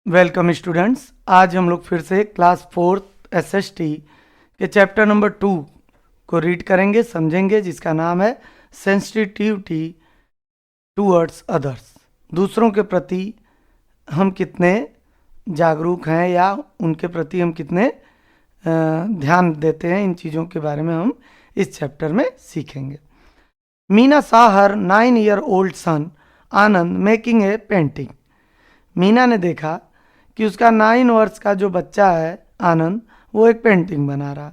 Welcome students. आज हम लोग फिर से क्लास 4th एसएसटी के चैप्टर नंबर 2 को रीड करेंगे, समझेंगे, जिसका नाम है सेंसिटिविटी टूवर्ड्स अदर्स। दूसरों के प्रति हम कितने जागरूक हैं या उनके प्रति हम कितने ध्यान देते हैं, इन चीज़ों के बारे में हम इस चैप्टर में सीखेंगे। Meena saw her 9-year-old son Anand making a painting. Meena ने देखा कि उसका 9 वर्ष का जो बच्चा है आनंद, वो एक पेंटिंग बना रहा।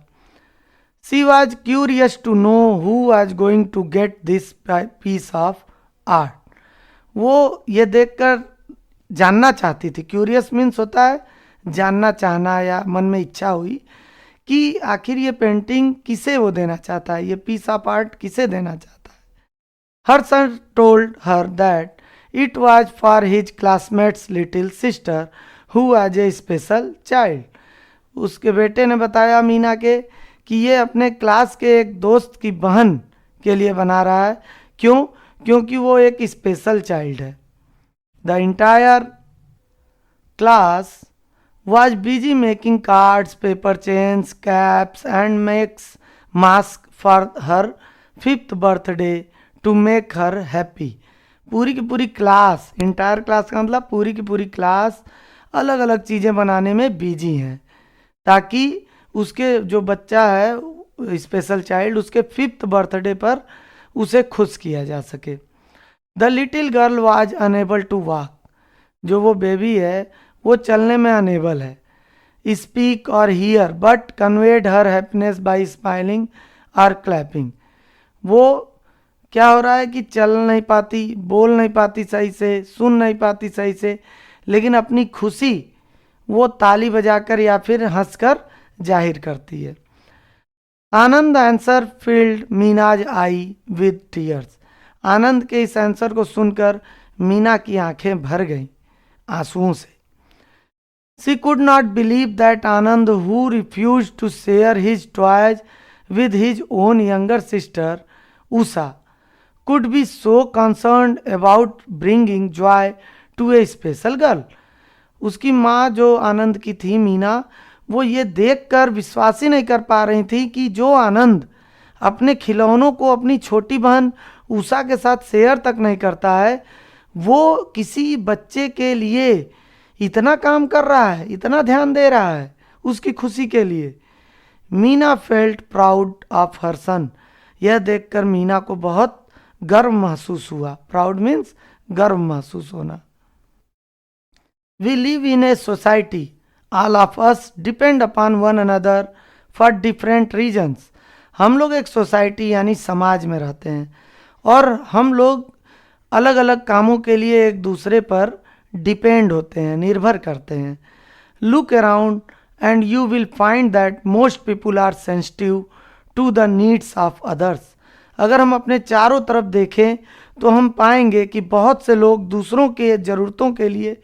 She was curious to know who was going to get this piece of art. वो ये देखकर जानना चाहती थी। क्यूरियस मीन्स होता है जानना चाहना, या मन में इच्छा हुई कि आखिर ये पेंटिंग किसे वो देना चाहता है, ये पीस ऑफ आर्ट किसे देना चाहता है। Her son told her that it was for his classmate's little sister who was a special child. उसके बेटे ने बताया मीना के कि ये अपने क्लास के एक दोस्त की बहन के लिए बना रहा है। क्यों? क्योंकि वो एक स्पेशल चाइल्ड है। The entire class was busy making cards, paper chains, caps and makes mask for her 5th birthday to make her happy. पूरी की पूरी क्लास, इंटायर क्लास का मतलब पूरी की पूरी क्लास अलग अलग चीज़ें बनाने में बिजी हैं, ताकि उसके जो बच्चा है स्पेशल चाइल्ड, उसके 5th बर्थडे पर उसे खुश किया जा सके। The little girl was unable to walk. जो वो बेबी है वो चलने में अनेबल है, स्पीक और here, but conveyed her happiness bye smiling और क्लैपिंग। वो क्या हो रहा है कि चल नहीं पाती, बोल नहीं पाती सही से, सुन नहीं पाती सही से, लेकिन अपनी खुशी वो ताली बजाकर या फिर हंसकर जाहिर करती है। Anand answer filled Meena's eye with tears. Anand के इस आंसर को सुनकर मीना की आंखें भर गईं आंसुओं से। She could not believe that Anand, who refuse to share his toys with his own younger sister Usha, could be so concerned about bringing joy to a special girl। उसकी माँ जो आनंद की थी मीना, वो ये देखकर विश्वास ही नहीं कर पा रही थी कि जो आनंद अपने खिलौनों को अपनी छोटी बहन उषा के साथ शेयर तक नहीं करता है, वो किसी बच्चे के लिए इतना काम कर रहा है, इतना ध्यान दे रहा है उसकी खुशी के लिए। Meena felt proud of her son. यह देखकर मीना को बहुत गर्व महसूस हुआ। प्राउड मीन्स गर्व महसूस होना। We live in a society, all of us depend upon one another for different reasons. हम लोग एक सोसाइटी यानी समाज में रहते हैं और हम लोग अलग अलग कामों के लिए एक दूसरे पर डिपेंड होते हैं, निर्भर करते हैं। Look around and you will find that most people are sensitive to the needs of others. अगर हम अपने चारों तरफ देखें तो हम पाएंगे कि बहुत से लोग दूसरों के ज़रूरतों के लिए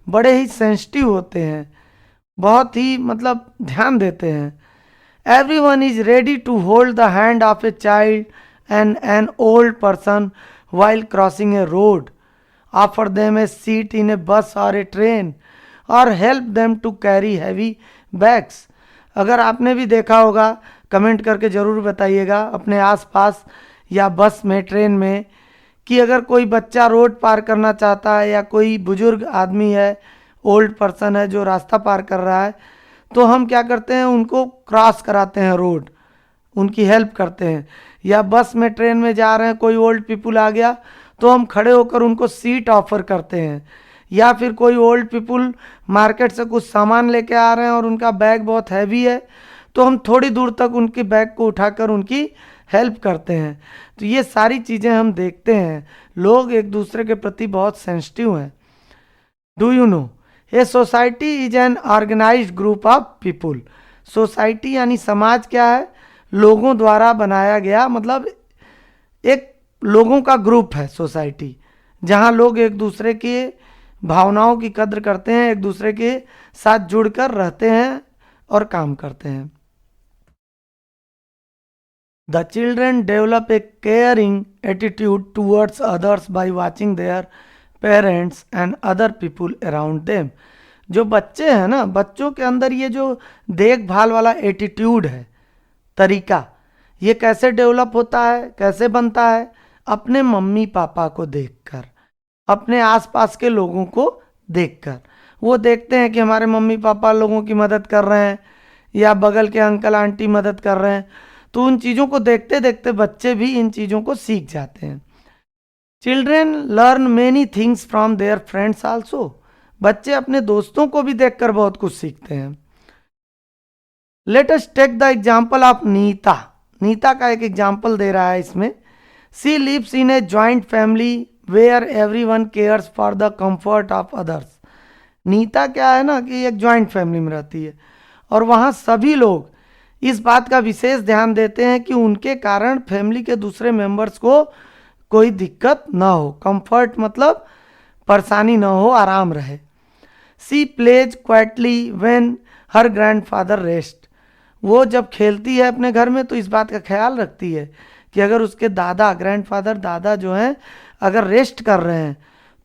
बड़े ही सेंसिटिव होते हैं, बहुत ही ध्यान देते हैं। Everyone is ready to hold the hand of a child and an old person while crossing a road, offer them a seat in a bus और ए ट्रेन, और help them to carry heavy bags. अगर आपने भी देखा होगा, comment करके ज़रूर बताइएगा अपने आसपास या बस में, ट्रेन में, कि अगर कोई बच्चा रोड पार करना चाहता है या कोई बुजुर्ग आदमी है, ओल्ड पर्सन है जो रास्ता पार कर रहा है, तो हम क्या करते हैं, उनको क्रॉस कराते हैं रोड, उनकी हेल्प करते हैं। या बस में, ट्रेन में जा रहे हैं, कोई ओल्ड पीपुल आ गया तो हम खड़े होकर उनको सीट ऑफर करते हैं। या फिर कोई ओल्ड पीपुल मार्केट से कुछ सामान लेके आ रहे हैं और उनका बैग बहुत हैवी है, तो हम थोड़ी दूर तक उनके बैग को उठाकर उनकी हेल्प करते हैं। तो ये सारी चीज़ें हम देखते हैं, लोग एक दूसरे के प्रति बहुत सेंसिटिव हैं। Do you know a society is an organised group of people. Society यानी समाज क्या है? लोगों द्वारा बनाया गया, एक लोगों का ग्रुप है सोसाइटी, जहाँ लोग एक दूसरे के भावनाओं की कद्र करते हैं, एक दूसरे के साथ जुड़कर रहते हैं और काम करते हैं। The children develop a caring attitude towards others by watching their parents and other people around them। जो बच्चे हैं ना, बच्चों के अंदर ये जो देखभाल वाला एटीट्यूड है, तरीका, ये कैसे डेवलप होता है, कैसे बनता है? अपने मम्मी पापा को देखकर, अपने आसपास के लोगों को देखकर। वो देखते हैं कि हमारे मम्मी पापा लोगों की मदद कर रहे हैं या बगल के अंकल आंटी मदद कर रहे हैं, तो उन चीज़ों को देखते देखते बच्चे भी इन चीज़ों को सीख जाते हैं। Children learn many things from their friends also. बच्चे अपने दोस्तों को भी देखकर बहुत कुछ सीखते हैं। Let us take the example of Nita. Nita का एक एग्जाम्पल दे रहा है इसमें। She lives in a joint family where everyone cares for the comfort of others. Nita क्या है ना कि एक जॉइंट फैमिली में रहती है और वहाँ सभी लोग इस बात का विशेष ध्यान देते हैं कि उनके कारण फैमिली के दूसरे मेंबर्स को कोई दिक्कत ना हो। कंफर्ट मतलब परेशानी ना हो, आराम रहे। She plays quietly when her grandfather rest. वो जब खेलती है अपने घर में तो इस बात का ख्याल रखती है कि अगर उसके दादा, ग्रैंडफादर दादा जो हैं, अगर रेस्ट कर रहे हैं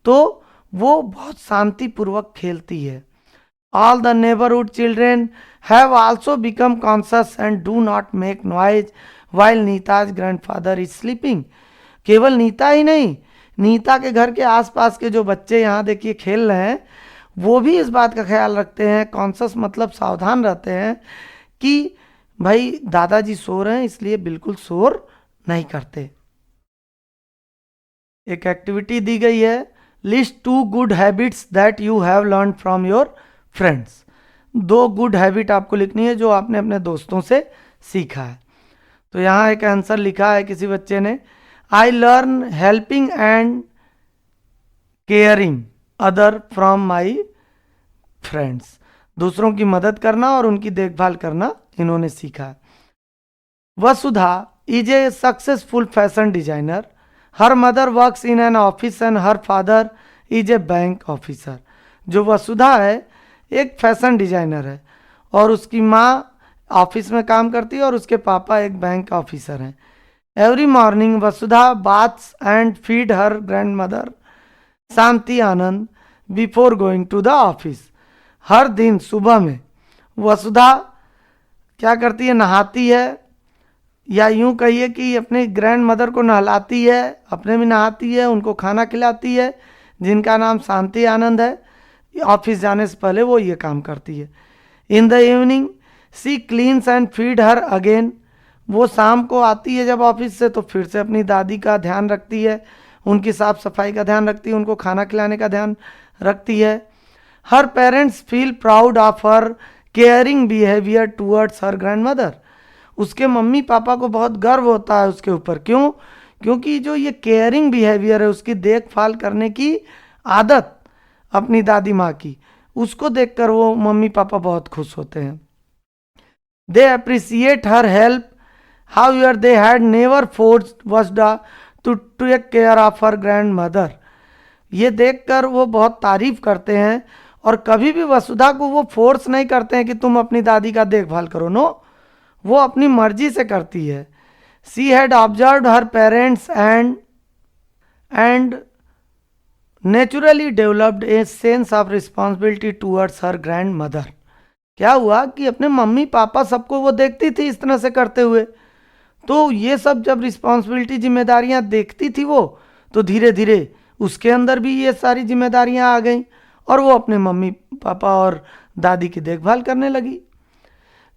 तो वो बहुत शांतिपूर्वक खेलती है। All the neighbourhood children have also become conscious and do not make noise while Neeta's grandfather is sleeping. केवल नीता ही नहीं, नीता के घर के आसपास के जो बच्चे यहाँ देखिए खेल रहे हैं, वो भी इस बात का ख्याल रखते हैं, कॉन्शियस मतलब सावधान रहते हैं कि भाई दादाजी सो रहे हैं, इसलिए बिल्कुल शोर नहीं करते। एक एक्टिविटी दी गई है, list 2 good habits that you have learn from your friends. 2 good habit आपको लिखनी है जो आपने अपने दोस्तों से सीखा है। तो यहाँ एक आंसर लिखा है किसी बच्चे ने, I learn helping and caring other from my friends. दूसरों की मदद करना और उनकी देखभाल करना इन्होंने सीखा है। Vasudha is a successful fashion designer. Her mother works in an office and her father is a bank officer. जो वसुधा है एक फैशन डिजाइनर है और उसकी माँ ऑफिस में काम करती है और उसके पापा एक बैंक ऑफिसर हैं। Every morning Vasudha baths and feed her grand mother Shanti Anand before going to the office. हर दिन सुबह में वसुधा क्या करती है, नहाती है, या यूं कहिए कि अपने ग्रैंड मदर को नहलाती है, अपने भी नहाती है, उनको खाना खिलाती है, जिनका नाम शांति आनंद है। ऑफिस जाने से पहले वो ये काम करती है। In the evening she cleans and feed her again. वो शाम को आती है जब ऑफिस से तो फिर से अपनी दादी का ध्यान रखती है, उनकी साफ सफाई का ध्यान रखती है, उनको खाना खिलाने का ध्यान रखती है। Her parents feel proud of her caring behaviour towards her grand mother. उसके मम्मी पापा को बहुत गर्व होता है उसके ऊपर। क्यों? क्योंकि जो ये केयरिंग बिहेवियर है, उसकी देखभाल करने की आदत अपनी दादी माँ की, उसको देखकर वो मम्मी पापा बहुत खुश होते हैं। They appreciate her help, however they had never forced Vasudha to take care of her grand mother. ये देखकर वो बहुत तारीफ करते हैं और कभी भी वसुधा को वो फोर्स नहीं करते हैं कि तुम अपनी दादी का देखभाल करो। नो, वो अपनी मर्जी से करती है। She had observe her parents and naturally developed a sense of responsibility towards her grand mother. क्या हुआ कि अपने मम्मी पापा सबको वो देखती थी इस तरह से करते हुए, तो ये सब जब रिस्पॉन्सिबिलिटी जिम्मेदारियां देखती थी वो, तो धीरे धीरे उसके अंदर भी ये सारी जिम्मेदारियां आ गई और वो अपने मम्मी पापा और दादी की देखभाल करने लगी।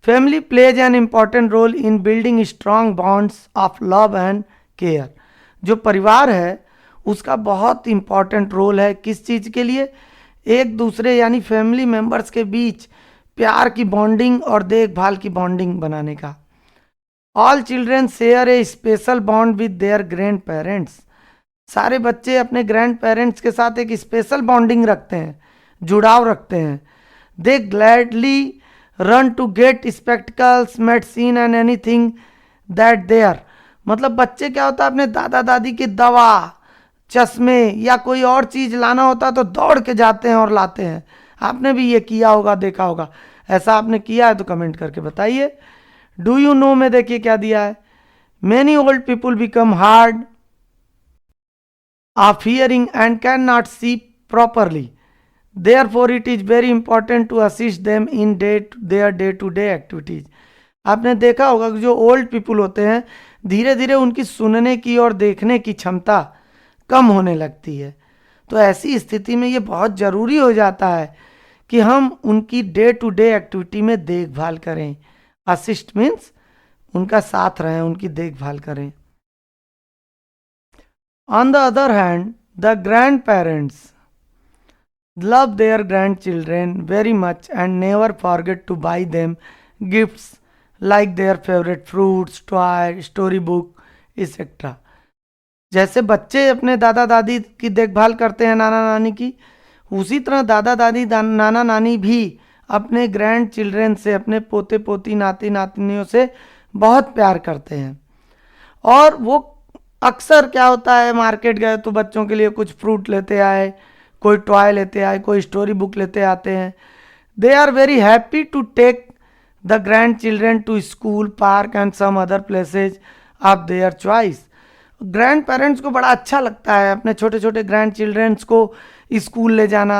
Family plays an important role in building strong bonds of love and care. जो परिवार है उसका बहुत इंपॉर्टेंट रोल है किस चीज़ के लिए? एक दूसरे यानी फैमिली मेंबर्स के बीच प्यार की बॉन्डिंग और देखभाल की बॉन्डिंग बनाने का। All children share A special bond with their grand parents. सारे बच्चे अपने ग्रैंड पेरेंट्स के साथ एक स्पेशल बॉन्डिंग रखते हैं, जुड़ाव रखते हैं। They gladly run to get spectacles, medicine and anything that there. मतलब बच्चे क्या होता है, अपने दादा दादी की दवा, चश्मे या कोई और चीज़ लाना होता है तो दौड़ के जाते हैं और लाते हैं। आपने भी ये किया होगा, देखा होगा। ऐसा आपने किया है तो कमेंट करके बताइए। डू यू नो में देखिए क्या दिया है, many old people become hard of hearing and can not see properly. Therefore, it is very important to assist them in their day-to-day activities. आपने देखा होगा कि जो ओल्ड पीपुल होते हैं धीरे धीरे उनकी सुनने की और देखने की क्षमता कम होने लगती है। तो ऐसी स्थिति में ये बहुत ज़रूरी हो जाता है कि हम उनकी डे टू डे एक्टिविटी में देखभाल करें। असिस्ट मीन्स उनका साथ रहें, उनकी देखभाल करें। On the other hand, the grand parents love their grandchildren very much and never forget to buy them gifts like their favorite fruits, toy, storybook, etc. जैसे बच्चे अपने दादा दादी की देखभाल करते हैं नाना नानी की, उसी तरह दादा दादी नाना नानी भी अपने ग्रैंड चिल्ड्रेन से, अपने पोते पोती नाती नातनियों से बहुत प्यार करते हैं। और वो अक्सर क्या होता है, मार्केट गए तो बच्चों के लिए कुछ फ्रूट लेते आए, कोई टॉय लेते आए, कोई स्टोरी बुक लेते आते हैं। They are very happy to take the grandchildren to school, park and some other places of their choice. Grandparents को बड़ा अच्छा लगता है अपने छोटे छोटे ग्रैंड चिल्ड्रेंस को स्कूल ले जाना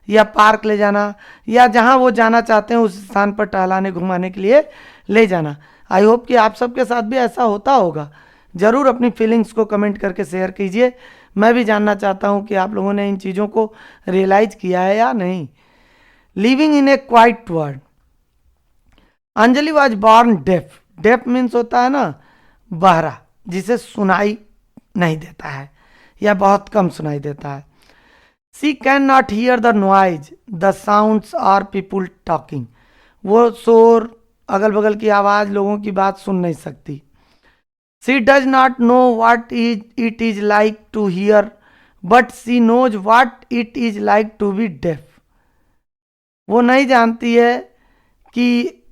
या पार्क ले जाना, या जहां वो जाना चाहते हैं उस स्थान पर टहलाने घुमाने के लिए ले जाना। आई होप कि आप सबके साथ भी ऐसा होता होगा। ज़रूर अपनी फीलिंग्स को कमेंट करके शेयर कीजिए। मैं भी जानना चाहता हूं कि आप लोगों ने इन चीज़ों को रियलाइज किया है या नहीं। Living in a quiet world, Anjali was born deaf. Deaf means होता है ना बहरा, जिसे सुनाई नहीं देता है या बहुत कम सुनाई देता है। She can not hear the noise, the sounds और पीपुल टॉकिंग। वो शोर, अगल बगल की आवाज़, लोगों की बात सुन नहीं सकती। She does not know what it is like to hear, but she knows what it is like to be deaf. वो नहीं जानती है कि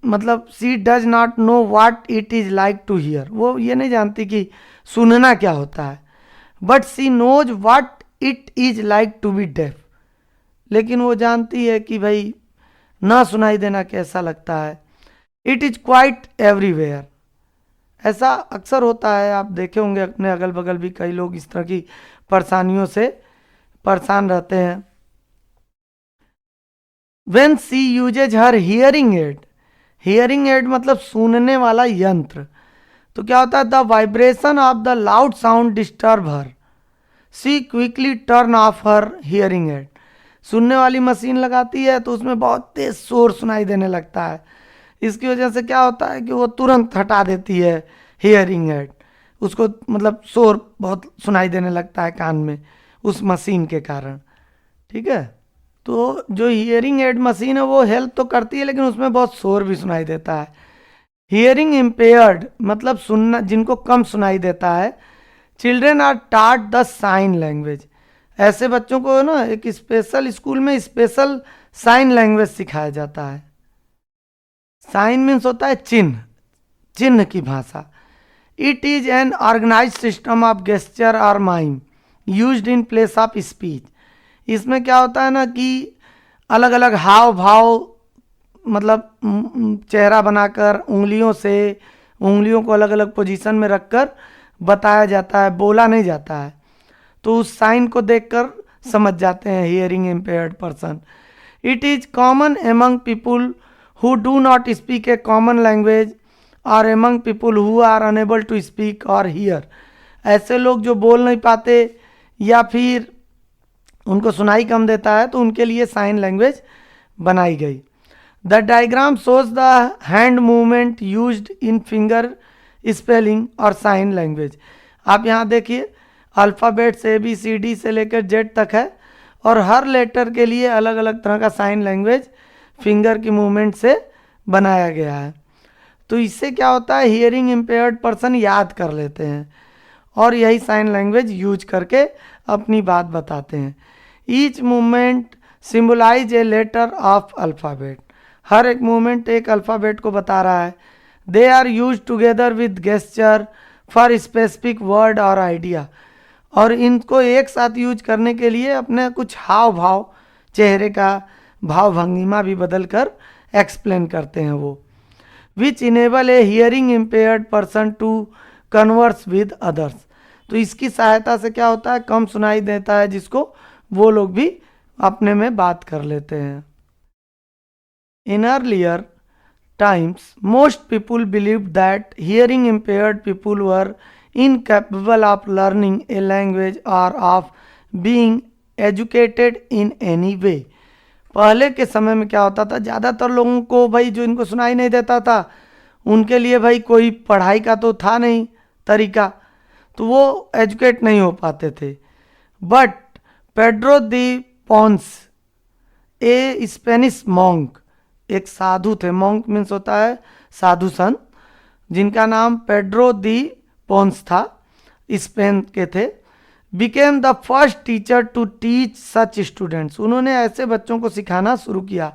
मतलब she does not know what it is like to hear. वो ये नहीं जानती कि सुनना क्या होता है, but she knows what it is like to be deaf. लेकिन वो जानती है कि भाई ना सुनाई देना कैसा लगता है। It is quite everywhere. ऐसा अक्सर होता है, आप देखे होंगे अपने अगल बगल भी कई लोग इस तरह की परेशानियों से परेशान रहते हैं। When she uses her hearing aid, hearing aid मतलब सुनने वाला यंत्र, तो क्या होता है, the vibration of the loud sound disturb her, she quickly turn off her hearing aid. सुनने वाली मशीन लगाती है तो उसमें बहुत तेज शोर सुनाई देने लगता है। इसकी वजह से क्या होता है कि वो तुरंत हटा देती है हियरिंग एड, उसको मतलब शोर बहुत सुनाई देने लगता है कान में उस मशीन के कारण। ठीक है, तो जो हियरिंग एड मशीन है वो हेल्प तो करती है, लेकिन उसमें बहुत शोर भी सुनाई देता है। हियरिंग इम्पेयर्ड मतलब सुनना, जिनको कम सुनाई देता है। चिल्ड्रेन आर टाट द साइन लैंग्वेज। ऐसे बच्चों को ना एक स्पेशल स्कूल में स्पेशल साइन लैंग्वेज सिखाया जाता है। साइन मीन्स होता है चिन्ह, चिन्ह की भाषा। It is an organise system of gesture और mime used in place of speech. इसमें क्या होता है ना कि अलग अलग हाव भाव, मतलब चेहरा बनाकर उंगलियों से, उंगलियों को अलग अलग पोजीशन में रखकर बताया जाता है, बोला नहीं जाता है। तो उस साइन को देखकर समझ जाते हैं hearing impaired person. It is common among people who do not speak a common language or among people who are unable to speak or hear. ऐसे लोग जो बोल नहीं पाते या फिर उनको सुनाई कम देता है, तो उनके लिए साइन लैंग्वेज बनाई गई। The diagram shows the hand movement used in finger spelling और साइन लैंग्वेज। आप यहाँ देखिए, अल्फ़ाबेट्स ABCD से लेकर Z तक है और हर लेटर के लिए अलग अलग तरह का साइन लैंग्वेज फिंगर की मूवमेंट से बनाया गया है। तो इससे क्या होता है, हियरिंग इम्पेयर्ड पर्सन याद कर लेते हैं और यही साइन लैंग्वेज यूज करके अपनी बात बताते हैं। Each movement symbolize a letter of alphabet. हर एक मूवमेंट एक अल्फ़ाबेट को बता रहा है। They are use together with gesture for specific word और आइडिया। और इनको एक साथ यूज करने के लिए अपने कुछ हाव भाव, चेहरे का भाव भंगिमा भी बदल कर एक्सप्लेन करते हैं वो। Which enable a hearing impaired person to converse with others. तो इसकी सहायता से क्या होता है, कम सुनाई देता है जिसको, वो लोग भी अपने में बात कर लेते हैं। In earlier times, most people believed that hearing impaired people were incapable of learning a language or of being educated in any way. पहले के समय में क्या होता था, ज़्यादातर लोगों को भाई जो इनको सुनाई नहीं देता था, उनके लिए भाई कोई पढ़ाई का तो था नहीं तरीका, तो वो एजुकेट नहीं हो पाते थे। But Pedro de Ponce, A Spanish monk, एक साधु थे, मॉन्क मीन्स होता है साधु संत, जिनका नाम पेड्रो दी पोंस था, स्पेन के थे, became the first teacher to teach such students. उन्होंने ऐसे बच्चों को सिखाना शुरू किया,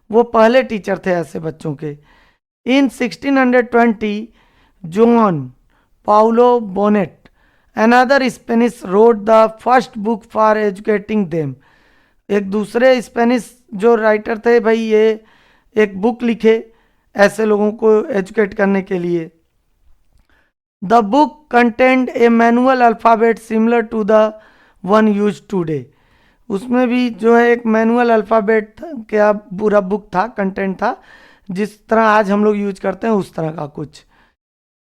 वो पहले टीचर थे ऐसे बच्चों के। इन 1620 zone Paulo bonnet another Spanish road the first book for educating them. एक दूसरे स्पेनिश जो राइटर थे भाई, ये एक बुक लिखे ऐसे लोगों को एजुकेट करने के लिए। The book content a manual alphabet similar to the one use today. उसमें भी जो है एक मैनुअल अल्फ़ाबेट क्या पूरा बुक था, कंटेंट था, जिस तरह आज हम लोग यूज करते हैं उस तरह का कुछ।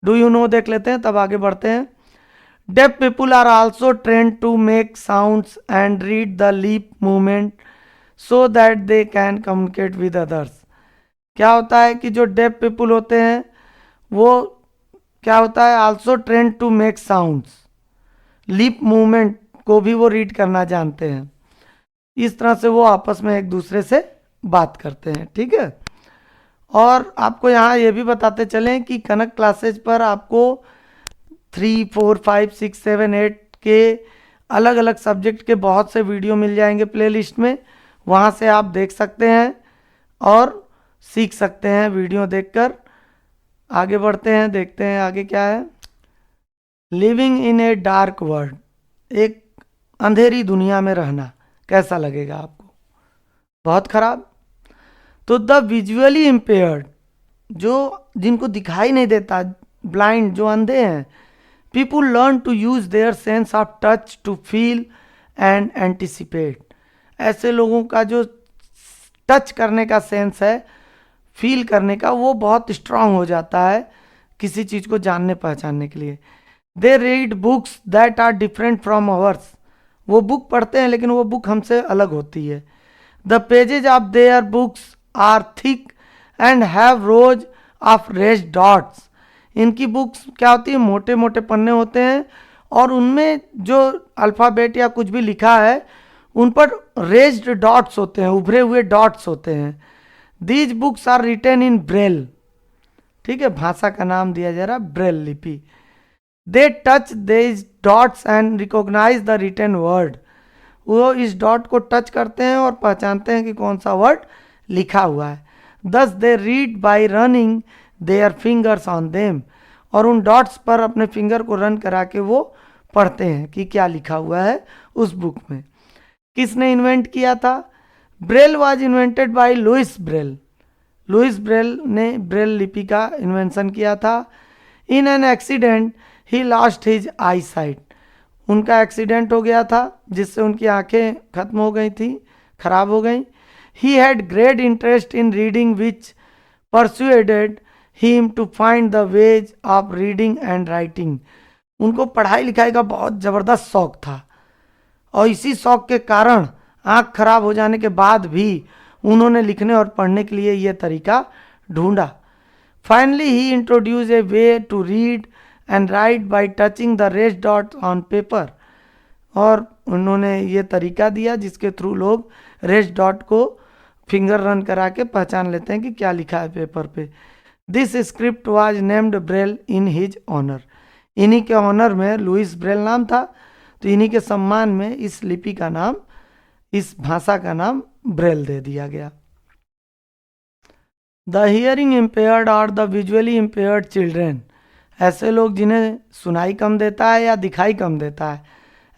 डू यू नो देख लेते हैं, तब आगे बढ़ते हैं। Deaf people are also trained to make sounds and read the lip movement so that they can communicate with others. क्या होता है कि जो डेफ पीपुल होते हैं वो क्या होता है, also trained to make sounds, lip movement को भी वो रीड करना जानते हैं। इस तरह से वो आपस में एक दूसरे से बात करते हैं, ठीक है। और आपको यहाँ ये भी बताते चलें कि कनक क्लासेज पर आपको 3, 4, 5, 6, 7, 8 के अलग अलग सब्जेक्ट के बहुत से वीडियो मिल जाएंगे प्लेलिस्ट में, वहाँ से आप देख सकते हैं और सीख सकते हैं वीडियो देखकर। आगे बढ़ते हैं, देखते हैं आगे क्या है। Living in a dark world, एक अंधेरी दुनिया में रहना कैसा लगेगा आपको? बहुत खराब। तो द विजुअली इम्पेयर्ड, जो जिनको दिखाई नहीं देता, ब्लाइंड, जो अंधे हैं, people learn to use their sense of touch to feel and anticipate. ऐसे लोगों का जो टच करने का सेंस है, फील करने का, वो बहुत स्ट्रांग हो जाता है किसी चीज़ को जानने पहचानने के लिए। They read books that are different from ours, वो बुक पढ़ते हैं लेकिन वो बुक हमसे अलग होती है। The pages of their books are thick and have rows of raised dots. इनकी बुक्स क्या होती है, मोटे मोटे पन्ने होते हैं और उनमें जो अल्फ़ाबेट या कुछ भी लिखा है उन पर रेज्ड डॉट्स होते हैं, उभरे हुए डॉट्स होते हैं। These books are written in Braille, ठीक है, भाषा का नाम दिया जा रहा ब्रेल लिपि। They touch these dots and recognize the written word. वो इस डॉट को टच करते हैं और पहचानते हैं कि कौन सा वर्ड लिखा हुआ है। दस they read by running their fingers on them, और उन डॉट्स पर अपने फिंगर को रन करा के वो पढ़ते हैं कि क्या लिखा हुआ है उस बुक में। किसने इन्वेंट किया था? Braille was invented by Louis Braille. Louis Braille ने ब्रेल लिपि का इन्वेंशन किया था। In an accident he lost his eyesight. उनका एक्सीडेंट हो गया था जिससे उनकी आंखें खत्म हो गई थी, खराब हो गई। He had great interest in reading which persuaded him to find the ways of reading and writing. उनको पढ़ाई लिखाई का बहुत ज़बरदस्त शौक था और इसी शौक के कारण आँख खराब हो जाने के बाद भी उन्होंने लिखने और पढ़ने के लिए ये तरीका ढूंढा। Finally he introduce a way to read and write by touching the raised dot on paper. और उन्होंने ये तरीका दिया जिसके थ्रू लोग रेड डॉट को फिंगर रन करा के पहचान लेते हैं कि क्या लिखा है पेपर पे। This script was named Braille in his honour. इन्हीं के ऑनर में लुइस ब्रेल नाम था, तो इन्हीं के सम्मान में इस लिपि का नाम, इस भाषा का नाम ब्रेल दे दिया गया। द हियरिंग इम्पेयर्ड और द विजुअली इम्पेयर्ड चिल्ड्रेन, ऐसे लोग जिन्हें सुनाई कम देता है या दिखाई कम देता है,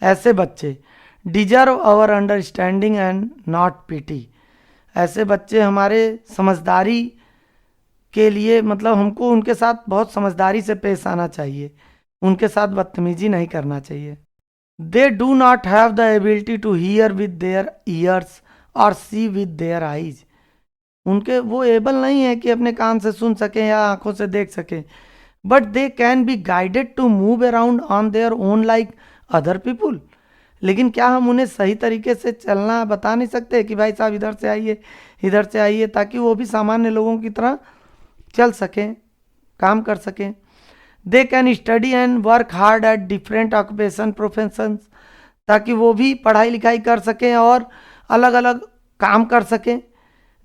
ऐसे बच्चे deserve our understanding and not pity. ऐसे बच्चे हमारे समझदारी के लिए, मतलब हमको उनके साथ बहुत समझदारी से पेश आना चाहिए, उनके साथ बदतमीजी नहीं करना चाहिए। They do not have the ability to hear with their ears or see with their eyes. उनके वो एबल नहीं है कि अपने कान से सुन सकें या आंखों से देख सकें, but they can be guided to move around on their own like other people. लेकिन क्या हम उन्हें सही तरीके से चलना बता नहीं सकते कि भाई साहब इधर से आइए, इधर से आइए, ताकि वो भी सामान्य लोगों की तरह चल सकें, काम कर सकें। They can study and work hard at different occupation professions, ताकि वो भी पढ़ाई लिखाई कर सकें और अलग अलग काम कर सकें,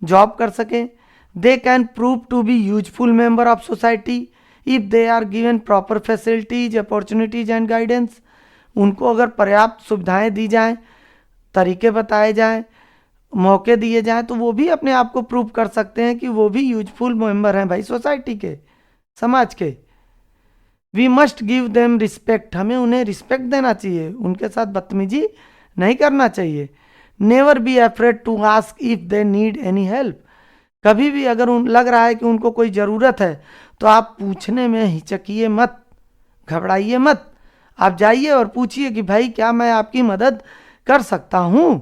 जॉब कर सकें। They can prove to be useful member of society if they are given proper facilities, opportunities and guidance. उनको अगर पर्याप्त सुविधाएं दी जाएं, तरीके बताए जाएं, मौके दिए जाएं, तो वो भी अपने आप को प्रूव कर सकते हैं कि वो भी यूजफुल मेंबर हैं भाई सोसाइटी के, समाज के। We must give them respect, हमें उन्हें रिस्पेक्ट देना चाहिए, उनके साथ बदतमीजी नहीं करना चाहिए। Never be afraid to ask if they need any help, कभी भी अगर उन लग रहा है कि उनको कोई ज़रूरत है तो आप पूछने में हिचकिए मत, घबराइए मत, आप जाइए और पूछिए कि भाई क्या मैं आपकी मदद कर सकता हूं।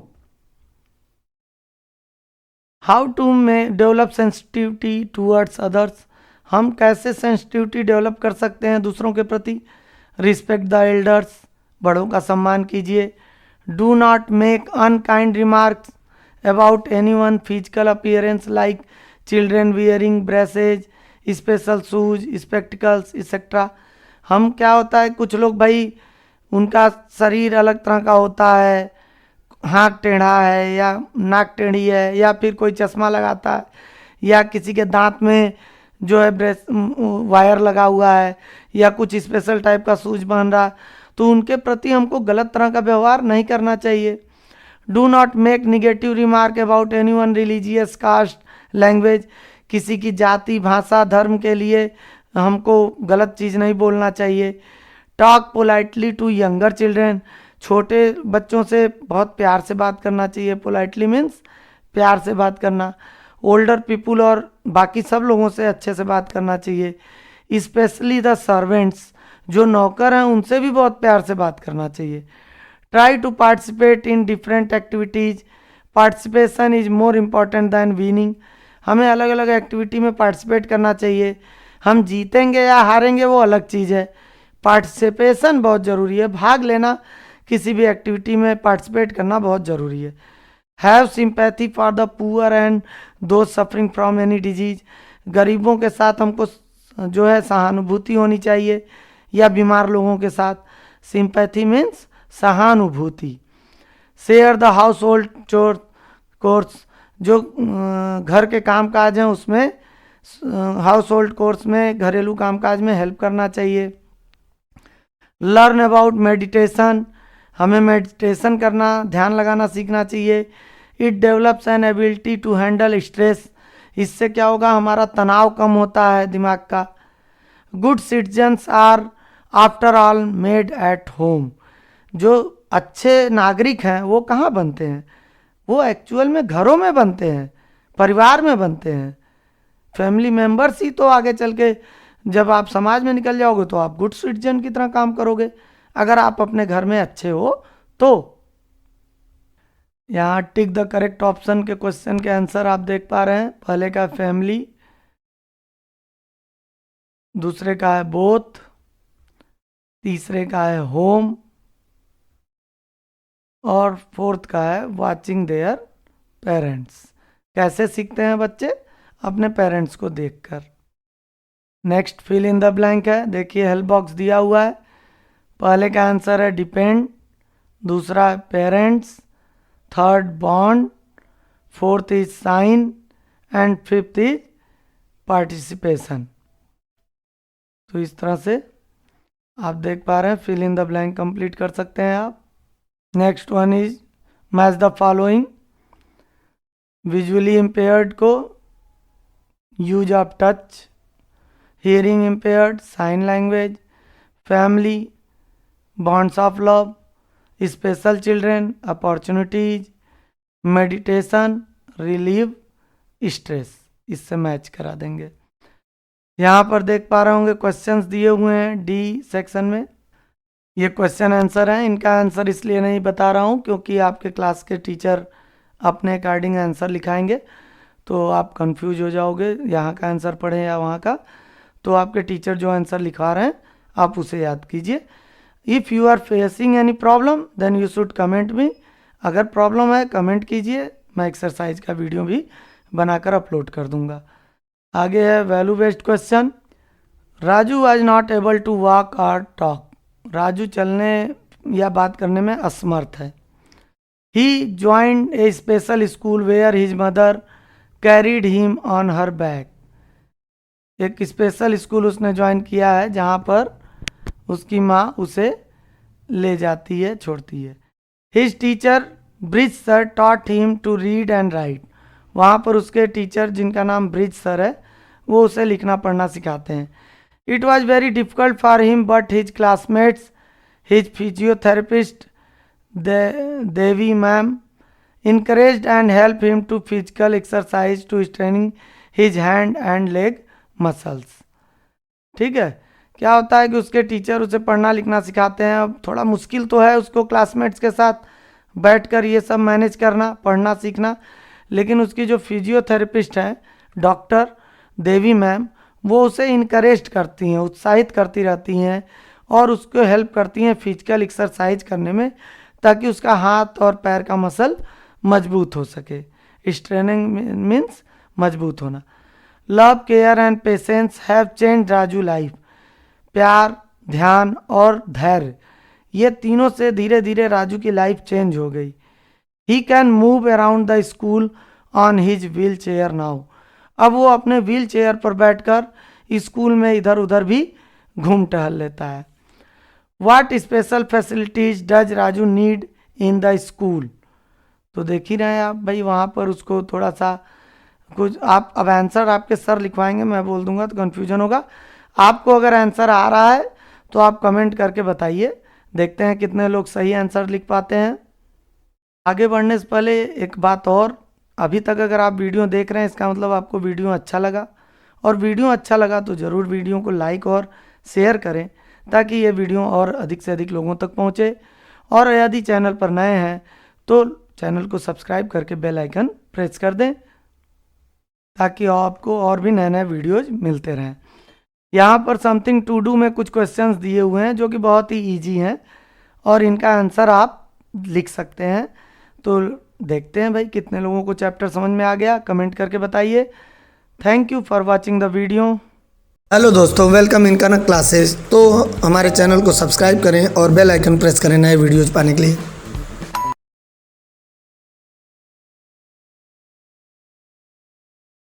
हाउ टू में डेवलप सेंसिटिविटी टूवर्ड्स अदर्स, हम कैसे सेंसिटिविटी डेवलप कर सकते हैं दूसरों के प्रति। रिस्पेक्ट द एल्डर्स, बड़ों का सम्मान कीजिए। Do not make unkind remarks about any one physical appearance like children wearing braces, special shoes, spectacles etcetera. हम क्या होता है, कुछ लोग भाई उनका शरीर अलग तरह का होता है, हाथ टेढ़ा है या नाक टेढ़ी है या फिर कोई चश्मा लगाता है या किसी के दांत में जो है ब्रेस वायर लगा हुआ है या कुछ स्पेशल टाइप का शूज पहन रहा, तो उनके प्रति हमको गलत तरह का व्यवहार नहीं करना चाहिए। Do not make negative remark about anyone religious, caste, language, किसी की जाति, भाषा, धर्म के लिए हमको गलत चीज़ नहीं बोलना चाहिए। Talk politely to younger children, छोटे बच्चों से बहुत प्यार से बात करना चाहिए। पोलाइटली मीन्स प्यार से बात करना। ओल्डर पीपुल और बाकी सब लोगों से अच्छे से बात करना चाहिए। स्पेशली द सर्वेंट्स, जो नौकर हैं उनसे भी बहुत प्यार से बात करना चाहिए। Try to participate in different activities, participation is more important than winning, हमें अलग अलग एक्टिविटी में पार्टिसिपेट करना चाहिए। हम जीतेंगे या हारेंगे वो अलग चीज़ है, पार्टिसिपेशन बहुत ज़रूरी है, भाग लेना किसी भी एक्टिविटी में पार्टिसिपेट करना बहुत ज़रूरी है। Have sympathy for the poor and दो सफरिंग फ्रॉम एनी डिजीज, गरीबों के साथ हमको जो है सहानुभूति होनी चाहिए या बीमार लोगों के साथ। सिंपैथी मीन्स सहानुभूति। शेयर द हाउस होल्ड चोर कोर्स, जो घर के काम काज हैं उसमें, हाउस होल्ड कोर्स में, घरेलू कामकाज में हेल्प करना चाहिए। लर्न अबाउट मेडिटेशन, हमें मेडिटेशन करना, ध्यान लगाना सीखना चाहिए। It develops an ability to handle stress, इससे क्या होगा, हमारा तनाव कम होता है दिमाग का। Good citizens are after all made at home, जो अच्छे नागरिक हैं वो कहाँ बनते हैं, वो एक्चुअल में घरों में बनते हैं, परिवार में बनते हैं। फैमिली मेंबर्स ही तो आगे चल के जब आप समाज में निकल जाओगे तो आप गुड सिटीजन की तरह काम करोगे, अगर आप अपने घर में अच्छे हो तो। यहाँ टिक द करेक्ट ऑप्शन के क्वेश्चन के आंसर आप देख पा रहे हैं। पहले का फैमिली, दूसरे का है बोथ, तीसरे का है होम और फोर्थ का है वाचिंग देयर पेरेंट्स। कैसे सीखते हैं बच्चे, अपने पेरेंट्स को देखकर। Next fill in the blank है, देखिए हेल्प बॉक्स दिया हुआ है। पहले का आंसर है डिपेंड, दूसरा है parents, third bond, fourth is sign and fifth is participation. तो इस तरह से आप देख पा रहे हैं, fill in the blank complete कर सकते हैं आप। Next one is match the following, visually impaired को use of touch, hearing impaired sign language, family bonds of love, special children opportunities, meditation relieve stress. इससे मैच करा देंगे। यहाँ पर देख पा रहे होंगे क्वेश्चंस दिए हुए हैं डी सेक्शन में। ये क्वेश्चन आंसर है। इनका आंसर इसलिए नहीं बता रहा हूँ क्योंकि आपके क्लास के टीचर अपने अकॉर्डिंग आंसर लिखाएंगे, तो आप कंफ्यूज हो जाओगे यहाँ का आंसर पढ़ें या वहाँ का। तो आपके टीचर जो आंसर लिखा रहे हैं आप उसे याद कीजिए। If you are facing any problem then you should comment me. अगर प्रॉब्लम है कमेंट कीजिए, मैं एक्सरसाइज का वीडियो भी बनाकर अपलोड कर दूंगा। आगे है value based question. Raju was not able to walk or talk. Raju चलने या बात करने में असमर्थ है। He joined a special school where his mother carried him on her back. एक स्पेशल स्कूल उसने ज्वाइन किया है जहाँ पर उसकी माँ उसे ले जाती है, छोड़ती है। His teacher Brij sir taught him to read and write. वहाँ पर उसके टीचर जिनका नाम ब्रिज सर है वो उसे लिखना पढ़ना सिखाते हैं। It was very difficult for him but his classmates his physiotherapist Devi ma'am encouraged and help him to physical exercise to straining his hand and leg muscles। ठीक है, क्या होता है कि उसके टीचर उसे पढ़ना लिखना सिखाते हैं। अब थोड़ा मुश्किल तो है उसको क्लासमेट्स के साथ बैठकर ये सब मैनेज करना, पढ़ना सीखना, लेकिन उसकी जो फिजियोथेरेपिस्ट हैं डॉक्टर देवी मैम, वो उसे इनकरेज करती हैं, उत्साहित करती रहती हैं और उसको हेल्प करती हैं फिजिकल एक्सरसाइज करने में, ताकि उसका हाथ और पैर का मसल मजबूत हो सके। स्ट्रेनिंग मीन्स मजबूत होना। Love care and patience have change Raju life. प्यार, ध्यान और धैर्य, ये तीनों से धीरे धीरे राजू की लाइफ चेंज हो गई। He can move around the school on his wheel chair now. अब वो अपने व्हील चेयर पर बैठकर स्कूल में इधर उधर भी घूम टहल लेता है। What special facilities does Raju need in the school. तो देख ही रहे हैं आप भाई, वहाँ पर उसको थोड़ा सा कुछ आप अब आंसर आपके सर लिखवाएंगे, मैं बोल दूंगा तो कन्फ्यूजन होगा। आपको अगर आंसर आ रहा है तो आप कमेंट करके बताइए, देखते हैं कितने लोग सही आंसर लिख पाते हैं। आगे बढ़ने से पहले एक बात और, अभी तक अगर आप वीडियो देख रहे हैं इसका मतलब आपको वीडियो अच्छा लगा, और वीडियो अच्छा लगा तो ज़रूर वीडियो को लाइक और शेयर करें ताकि ये वीडियो और अधिक से अधिक लोगों तक पहुँचे। और यदि चैनल पर नए हैं तो चैनल को सब्सक्राइब करके बेल आइकन प्रेस कर दें ताकि आपको और भी नए नए वीडियोज मिलते रहें। यहाँ पर समथिंग टू डू में कुछ क्वेश्चंस दिए हुए हैं जो कि बहुत ही इजी हैं और इनका आंसर आप लिख सकते हैं। तो देखते हैं भाई कितने लोगों को चैप्टर समझ में आ गया, कमेंट करके बताइए। Thank you for watching the video. Hello दोस्तों, वेलकम इन कनक क्लासेस। तो हमारे चैनल को सब्सक्राइब करें और बेल आइकन प्रेस करें नए वीडियोज पाने के लिए।